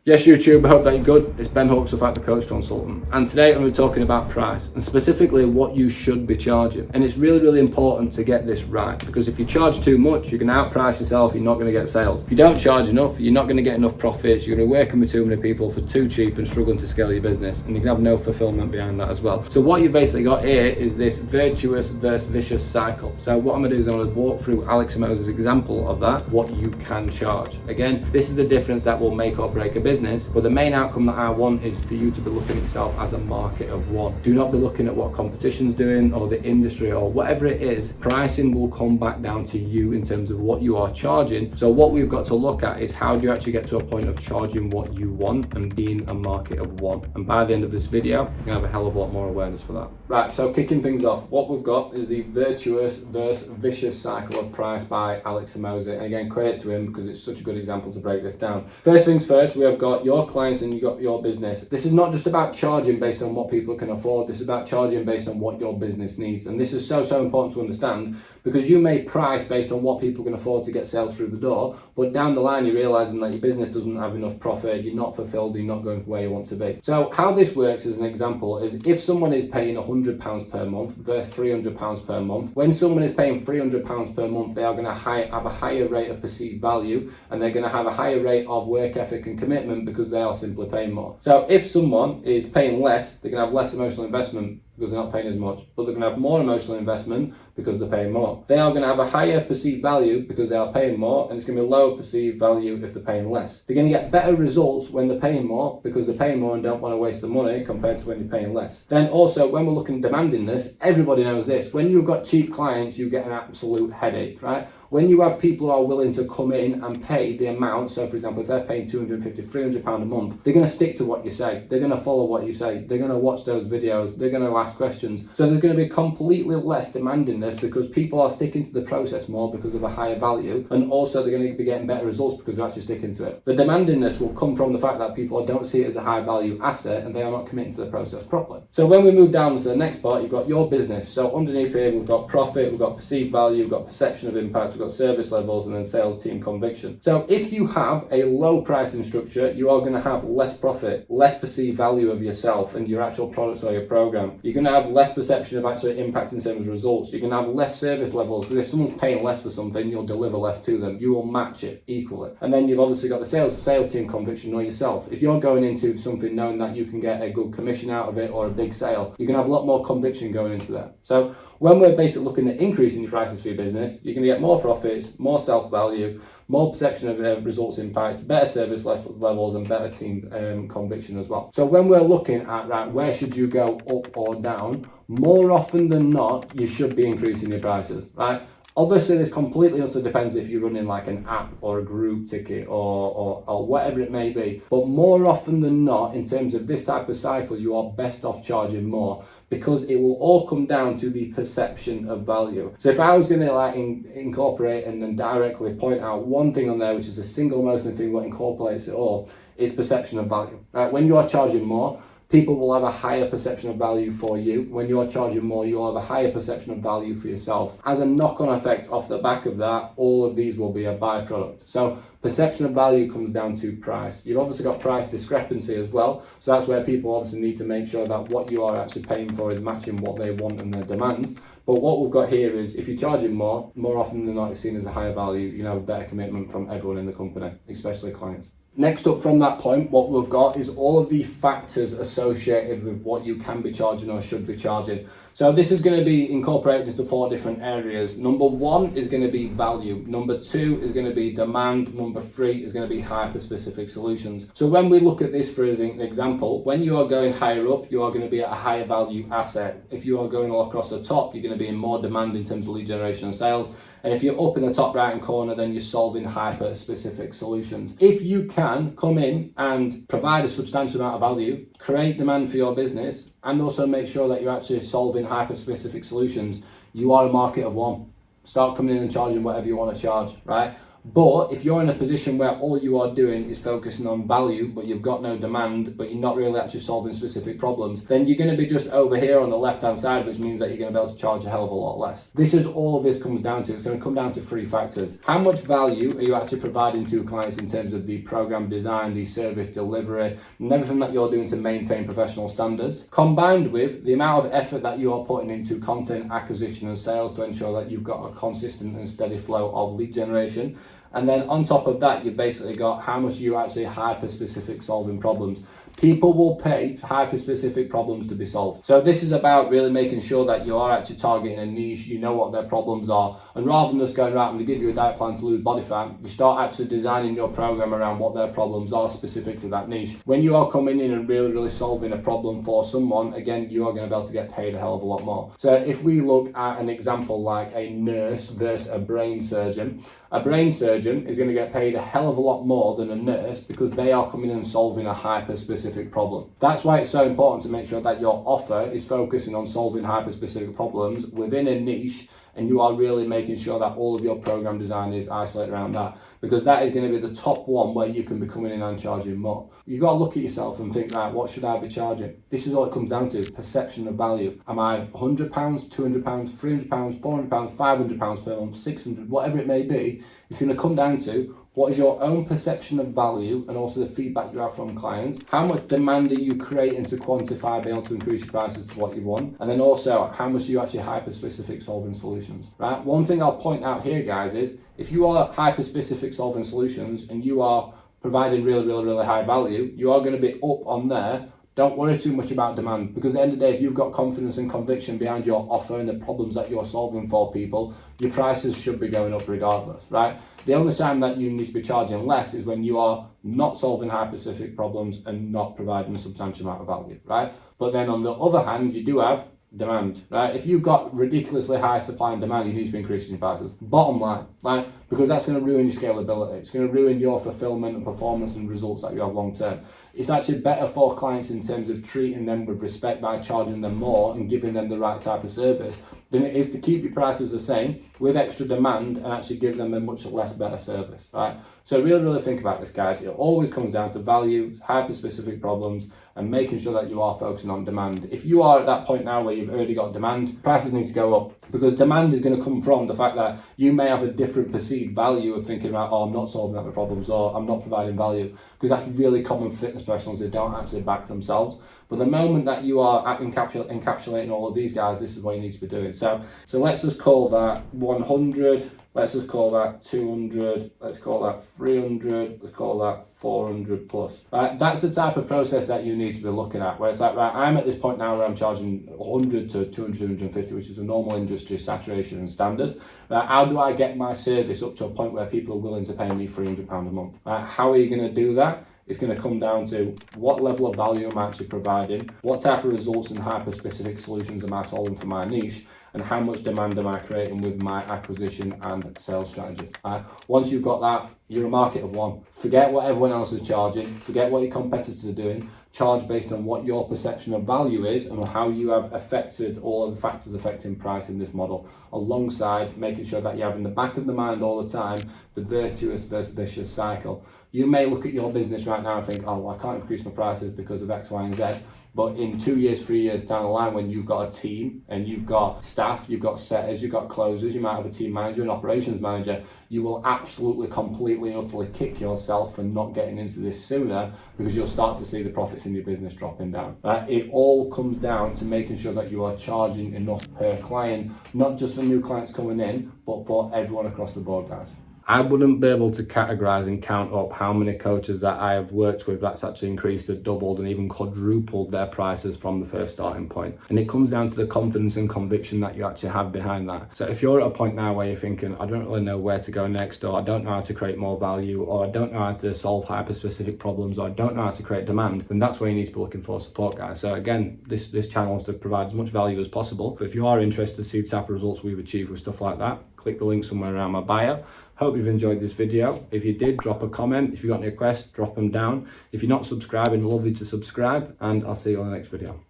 Yes, YouTube, I hope that you're good. It's Ben Hooks, the Factor Coach Consultant. And today I'm going to be talking about price and specifically what you should be charging. And it's really, really important to get this right, because if you charge too much, you're going to outprice yourself, you're not going to get sales. If you don't charge enough, you're not going to get enough profits, you're going to be working with too many people for too cheap and struggling to scale your business, and you can have no fulfillment behind that as well. So what you've basically got here is this virtuous versus vicious cycle. So what I'm going to do is I'm going to walk through Alex Hormozi's example of that, what you can charge. Again, this is the difference that will make or break a business. But the main outcome that I want is for you to be looking at yourself as a market of one. Do not be looking at what competition's doing or the industry or whatever it is. Pricing will come back down to you in terms of what you are charging. So what we've got to look at is how do you actually get to a point of charging what you want and being a market of one. And by the end of this video, you're gonna have a hell of a lot more awareness for that. Right, so kicking things off, what we've got is the virtuous versus vicious cycle of price by Alex Hormozi. And again, credit to him because it's such a good example to break this down. First things first, we have got your clients and you've got your business. This is not just about charging based on what people can afford. This is about charging based on what your business needs. And this is so important to understand, because you may price based on what people can afford to get sales through the door, but down the line you're realizing that your business doesn't have enough profit, you're not fulfilled, you're not going where you want to be. So how this works as an example is if someone is paying £100 per month versus £300 per month, when someone is paying £300 per month, they are going to have a higher rate of perceived value, and they're going to have a higher rate of work ethic and commitment because they are simply paying more. So if someone is paying less, they're going to have less emotional investment because they're not paying as much, but they're going to have more emotional investment because they're paying more. They are going to have a higher perceived value because they are paying more, and it's going to be lower perceived value if they're paying less. They're going to get better results when they're paying more because they're paying more and don't want to waste the money compared to when you're paying less. Then also, when we're looking at demandingness, everybody knows this. When you've got cheap clients, you get an absolute headache, right? When you have people who are willing to come in and pay the amount, so for example, if they're paying £250, £300 a month, they're going to stick to what you say. They're going to follow what you say. They're going to watch those videos. They're going to ask questions. So there's going to be completely less demandingness because people are sticking to the process more because of a higher value, and also they're going to be getting better results because they're actually sticking to it. The demandingness will come from the fact that people don't see it as a high value asset and they are not committing to the process properly. So when we move down to the next part, you've got your business. So underneath here, we've got profit, we've got perceived value, we've got perception of impact, we've got service levels, and then sales team conviction. So if you have a low pricing structure, you are going to have less profit, less perceived value of yourself and your actual product or your program. You're going to have less perception of actually impact in terms of results. You're going to have less service levels, because if someone's paying less for something, you'll deliver less to them. You will match it equally. And then you've obviously got the sales team conviction or yourself. If you're going into something knowing that you can get a good commission out of it or a big sale, you can have a lot more conviction going into that. So when we're basically looking at increasing your prices for your business, you're going to get more profits, more self-value, more perception of results impact, better service levels, and better team conviction as well. So when we're looking at, right, where should you go up or down, more often than not, you should be increasing your prices, right? Obviously, this completely also depends if you're running like an app or a group ticket or whatever it may be. But more often than not, in terms of this type of cycle, you are best off charging more, because it will all come down to the perception of value. So if I was going to like incorporate and then directly point out one thing on there, which is the single most important thing what incorporates it all, is perception of value. Right? When you are charging more, people will have a higher perception of value for you. When you're charging more, you'll have a higher perception of value for yourself. As a knock-on effect off the back of that, all of these will be a byproduct. So perception of value comes down to price. You've obviously got price discrepancy as well. So that's where people obviously need to make sure that what you are actually paying for is matching what they want and their demands. But what we've got here is if you're charging more often than not, it's seen as a higher value. You have a better commitment from everyone in the company, especially clients. Next up from that point, what we've got is all of the factors associated with what you can be charging or should be charging. So this is going to be incorporated into 4 different areas. Number 1 is going to be value. Number 2 is going to be demand. Number 3 is going to be hyper-specific solutions. So when we look at this for an example, when you are going higher up, you are going to be at a higher value asset. If you are going all across the top, you're going to be in more demand in terms of lead generation and sales. And if you're up in the top right hand corner, then you're solving hyper-specific solutions. If you can come in and provide a substantial amount of value, create demand for your business, and also make sure that you're actually solving hyper-specific solutions, you are a market of one. Start coming in and charging whatever you want to charge, right? But if you're in a position where all you are doing is focusing on value, but you've got no demand, but you're not really actually solving specific problems, then you're going to be just over here on the left-hand side, which means that you're going to be able to charge a hell of a lot less. This is all of this comes down to. It's going to come down to three factors. How much value are you actually providing to clients in terms of the program design, the service delivery, and everything that you're doing to maintain professional standards, combined with the amount of effort that you are putting into content acquisition and sales to ensure that you've got a consistent and steady flow of lead generation. And then on top of that, you've basically got how much you actually hyper-specific solving problems. People will pay hyper-specific problems to be solved. So this is about really making sure that you are actually targeting a niche, you know what their problems are, and rather than just going right, I'm going to give you a diet plan to lose body fat, you start actually designing your program around what their problems are specific to that niche. When you are coming in and really solving a problem for someone, again, you are going to be able to get paid a hell of a lot more. So if we look at an example like a nurse versus a brain surgeon is going to get paid a hell of a lot more than a nurse because they are coming in and solving a hyper-specific problem. That's why it's so important to make sure that your offer is focusing on solving hyper-specific problems within a niche, and you are really making sure that all of your program design is isolated around that, because that is going to be the top one where you can be coming in and charging more. You've got to look at yourself and think, right, what should I be charging? This is all it comes down to, perception of value. Am I £100, £200, £300, £400, £500 per month, £600, whatever it may be? It's going to come down to what is your own perception of value and also the feedback you have from clients. How much demand are you creating to quantify being able to increase your prices to what you want? And then also, how much are you actually hyper-specific solving solutions, right? One thing I'll point out here, guys, is if you are hyper-specific solving solutions and you are providing really high value, you are going to be up on there. Don't worry too much about demand, because at the end of the day, if you've got confidence and conviction behind your offer and the problems that you're solving for people, your prices should be going up regardless, right? The only time that you need to be charging less is when you are not solving high-specific problems and not providing a substantial amount of value, right? But then on the other hand, you do have demand, right? If you've got ridiculously high supply and demand, you need to be increasing your prices. Bottom line, right? Because that's going to ruin your scalability. It's going to ruin your fulfillment and performance and results that you have long term. It's actually better for clients in terms of treating them with respect by charging them more and giving them the right type of service than it is to keep your prices the same with extra demand and actually give them a much less better service, right? So really think about this, guys. It always comes down to value, hyper-specific problems, and making sure that you are focusing on demand. If you are at that point now where you've already got demand, prices need to go up, because demand is going to come from the fact that you may have a different perceived value of thinking about, oh, I'm not solving that problems, or I'm not providing value, because that's really common for fitness professionals who don't actually back themselves. But the moment that you are encapsulating all of these guys, this is what you need to be doing. So let's just call that 100, let's just call that 200, let's call that 300, let's call that 400 plus. Right? That's the type of process that you need to be looking at, where it's like, right, I'm at this point now where I'm charging 100 to 200, 250, which is a normal industry saturation and standard. Right? How do I get my service up to a point where people are willing to pay me £300 a month? Right? How are you going to do that? It's going to come down to what level of value am I actually providing, what type of results and hyper-specific solutions am I solving for my niche, and how much demand am I creating with my acquisition and sales strategies. Once you've got that, you're a market of one. Forget what everyone else is charging, forget what your competitors are doing, charge based on what your perception of value is and how you have affected all of the factors affecting price in this model, alongside making sure that you have in the back of the mind all the time the virtuous versus vicious cycle. You may look at your business right now and think, oh, well, I can't increase my prices because of X, Y, and Z. But in 2 years, 3 years down the line, when you've got a team and you've got staff, you've got setters, you've got closers, you might have a team manager, an operations manager, you will absolutely, completely, and utterly kick yourself for not getting into this sooner, because you'll start to see the profits in your business dropping down. It all comes down to making sure that you are charging enough per client, not just for new clients coming in, but for everyone across the board, guys. I wouldn't be able to categorize and count up how many coaches that I have worked with that's actually increased or doubled and even quadrupled their prices from the first starting point. And it comes down to the confidence and conviction that you actually have behind that. So if you're at a point now where you're thinking, I don't really know where to go next, or I don't know how to create more value, or I don't know how to solve hyper-specific problems, or I don't know how to create demand, then that's where you need to be looking for support, guys. So again, this channel is to provide as much value as possible. But if you are interested to see the type of results we've achieved with stuff like that, click the link somewhere around my bio. Hope you've enjoyed this video. If you did, drop a comment. If you've got any requests, drop them down. If you're not subscribing, love you to subscribe, and I'll see you on the next video.